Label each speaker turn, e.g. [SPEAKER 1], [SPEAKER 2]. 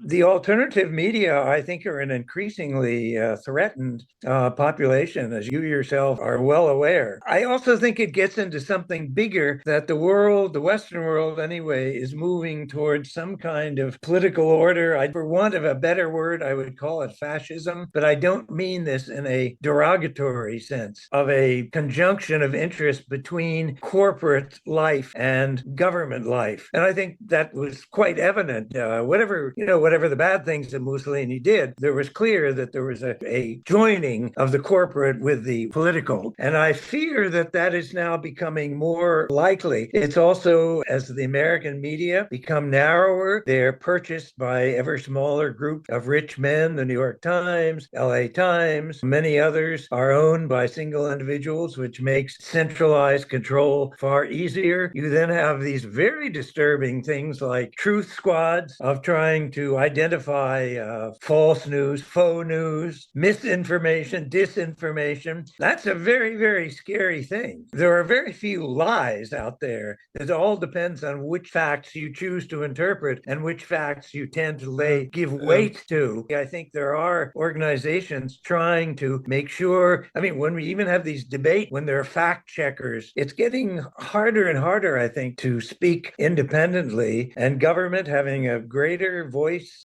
[SPEAKER 1] The alternative media, I think, are an increasingly threatened population, as you yourself are well aware. I also think it gets into something bigger that the world, the Western world anyway, is moving towards some kind of political order. For want of a better word, I would call it fascism, but I don't mean this in a derogatory sense of a conjunction of interest between corporate life and government life. And I think that was quite evident. Whatever the bad things that Mussolini did, there was clear that there was a joining of the corporate with the political. And I fear that that is now becoming more likely. It's also, as the American media become narrower, they're purchased by ever smaller group of rich men. The New York Times, LA Times, many others are owned by single individuals, which makes centralized control far easier. You then have these very disturbing things like truth squads of trying to identify false news, faux news, misinformation, disinformation. That's a very, very scary thing. There are very few lies out there. It all depends on which facts you choose to interpret and which facts you tend to give weight to. I think there are organizations trying to make sure. I mean, when we even have these debates, when there are fact checkers, it's getting harder and harder, I think, to speak independently, and government having a greater voice